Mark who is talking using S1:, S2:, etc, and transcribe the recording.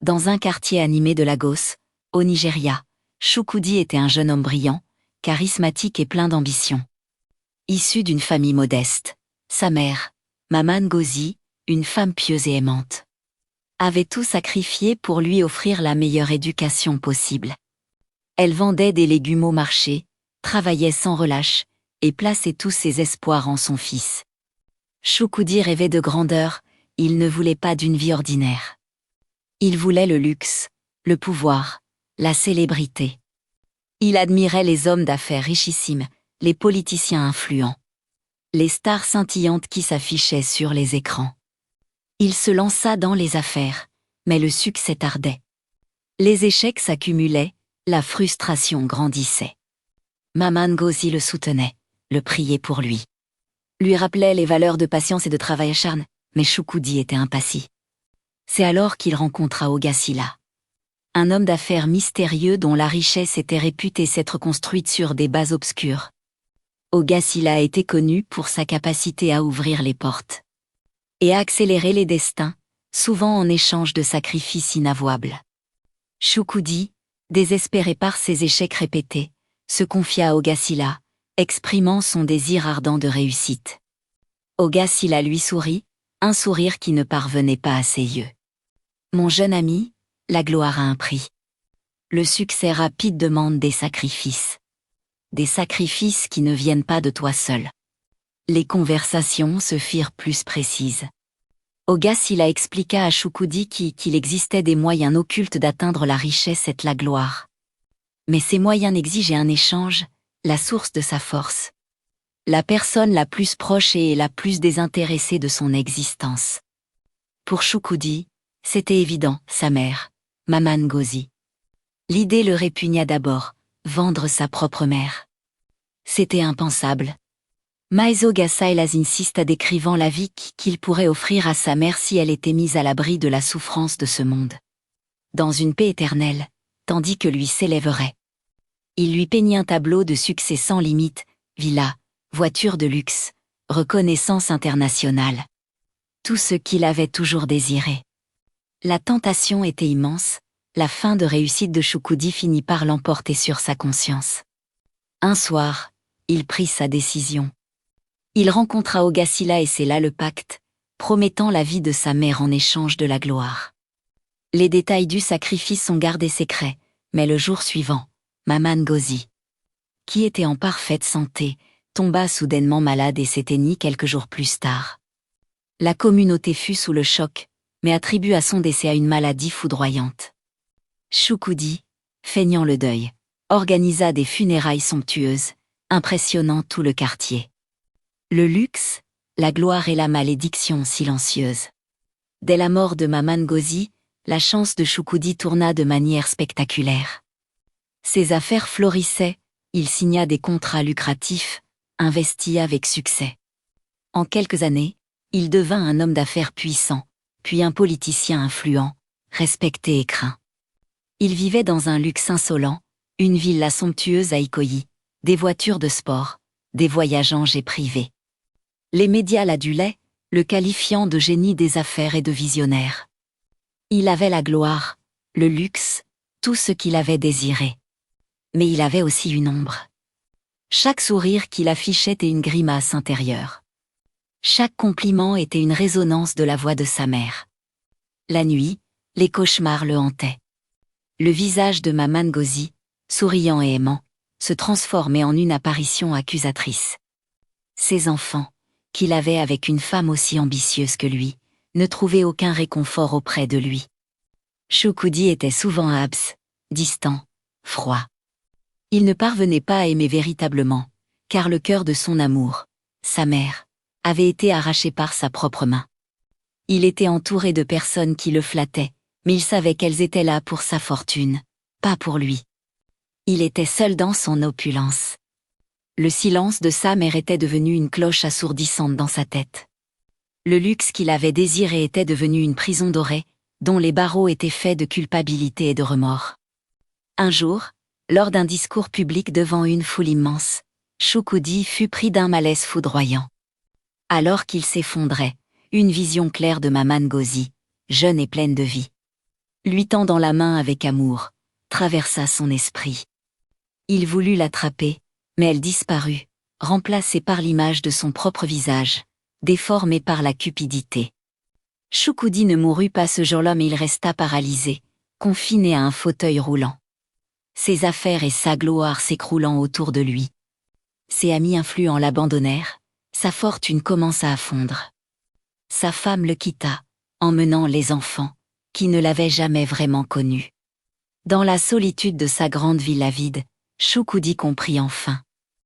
S1: Dans un quartier animé de Lagos, au Nigeria, Chukwudi était un jeune homme brillant, charismatique et plein d'ambition. Issu d'une famille modeste, sa mère, Maman Ngozi, une femme pieuse et aimante, avait tout sacrifié pour lui offrir la meilleure éducation possible. Elle vendait des légumes au marché, travaillait sans relâche, et plaçait tous ses espoirs en son fils. Chukwudi rêvait de grandeur, il ne voulait pas d'une vie ordinaire. Il voulait le luxe, le pouvoir, la célébrité. Il admirait les hommes d'affaires richissimes, les politiciens influents, les stars scintillantes qui s'affichaient sur les écrans. Il se lança dans les affaires, mais le succès tardait. Les échecs s'accumulaient, la frustration grandissait. Maman Ngozi le soutenait, le priait pour lui. Lui rappelait les valeurs de patience et de travail acharné, mais Chukwudi était impassible. C'est alors qu'il rencontra Oga Silla. Un homme d'affaires mystérieux dont la richesse était réputée s'être construite sur des bases obscures. Oga Silla était connu pour sa capacité à ouvrir les portes et à accélérer les destins, souvent en échange de sacrifices inavouables. Chukwudi, désespéré par ses échecs répétés, se confia à Oga Silla, exprimant son désir ardent de réussite. Oga Silla lui sourit, un sourire qui ne parvenait pas à ses yeux. « Mon jeune ami, la gloire a un prix. Le succès rapide demande des sacrifices. Des sacrifices qui ne viennent pas de toi seul. » Les conversations se firent plus précises. Oga Silla expliqua à Chukwudi qu'il existait des moyens occultes d'atteindre la richesse et la gloire. Mais ces moyens exigeaient un échange, la source de sa force. La personne la plus proche et la plus désintéressée de son existence. Pour Chukwudi, c'était évident, sa mère, Maman Ngozi. L'idée le répugna d'abord, vendre sa propre mère. C'était impensable. Mais Oga Silla insiste à décrivant la vie qu'il pourrait offrir à sa mère si elle était mise à l'abri de la souffrance de ce monde. Dans une paix éternelle, tandis que lui s'élèverait. Il lui peignit un tableau de succès sans limite, villa, voiture de luxe, reconnaissance internationale. Tout ce qu'il avait toujours désiré. La tentation était immense, la fin de réussite de Chukwudi finit par l'emporter sur sa conscience. Un soir, il prit sa décision. Il rencontra Oga Silla et scella le pacte, promettant la vie de sa mère en échange de la gloire. Les détails du sacrifice sont gardés secrets, mais le jour suivant, Maman Ngozi, qui était en parfaite santé, tomba soudainement malade et s'éteignit quelques jours plus tard. La communauté fut sous le choc, mais attribua son décès à une maladie foudroyante. Chukwudi, feignant le deuil, organisa des funérailles somptueuses, impressionnant tout le quartier. Le luxe, la gloire et la malédiction silencieuse. Dès la mort de Maman Ngozi, la chance de Chukwudi tourna de manière spectaculaire. Ses affaires florissaient, il signa des contrats lucratifs, investit avec succès. En quelques années, il devint un homme d'affaires puissant, puis un politicien influent, respecté et craint. Il vivait dans un luxe insolent, une villa somptueuse à Ikoyi, des voitures de sport, des voyages en jet privés. Les médias l'adulaient, le qualifiant de génie des affaires et de visionnaire. Il avait la gloire, le luxe, tout ce qu'il avait désiré. Mais il avait aussi une ombre. Chaque sourire qu'il affichait était une grimace intérieure. Chaque compliment était une résonance de la voix de sa mère. La nuit, les cauchemars le hantaient. Le visage de Maman Ngozi, souriant et aimant, se transformait en une apparition accusatrice. Ses enfants, qu'il avait avec une femme aussi ambitieuse que lui, ne trouvaient aucun réconfort auprès de lui. Chukwudi était souvent absent, distant, froid. Il ne parvenait pas à aimer véritablement, car le cœur de son amour, sa mère, avait été arraché par sa propre main. Il était entouré de personnes qui le flattaient, mais il savait qu'elles étaient là pour sa fortune, pas pour lui. Il était seul dans son opulence. Le silence de sa mère était devenu une cloche assourdissante dans sa tête. Le luxe qu'il avait désiré était devenu une prison dorée, dont les barreaux étaient faits de culpabilité et de remords. Un jour, lors d'un discours public devant une foule immense, Chukwudi fut pris d'un malaise foudroyant. Alors qu'il s'effondrait, une vision claire de Maman Ngozi, jeune et pleine de vie. lui tendant la main avec amour, traversa son esprit. Il voulut l'attraper, mais elle disparut, remplacée par l'image de son propre visage, déformé par la cupidité. Shukudi ne mourut pas ce jour-là, mais il resta paralysé, confiné à un fauteuil roulant. Ses affaires et sa gloire s'écroulant autour de lui. Ses amis influents l'abandonnèrent, sa fortune commença à fondre. Sa femme le quitta, emmenant les enfants, qui ne l'avaient jamais vraiment connu. Dans la solitude de sa grande villa vide, Shukudi comprit enfin.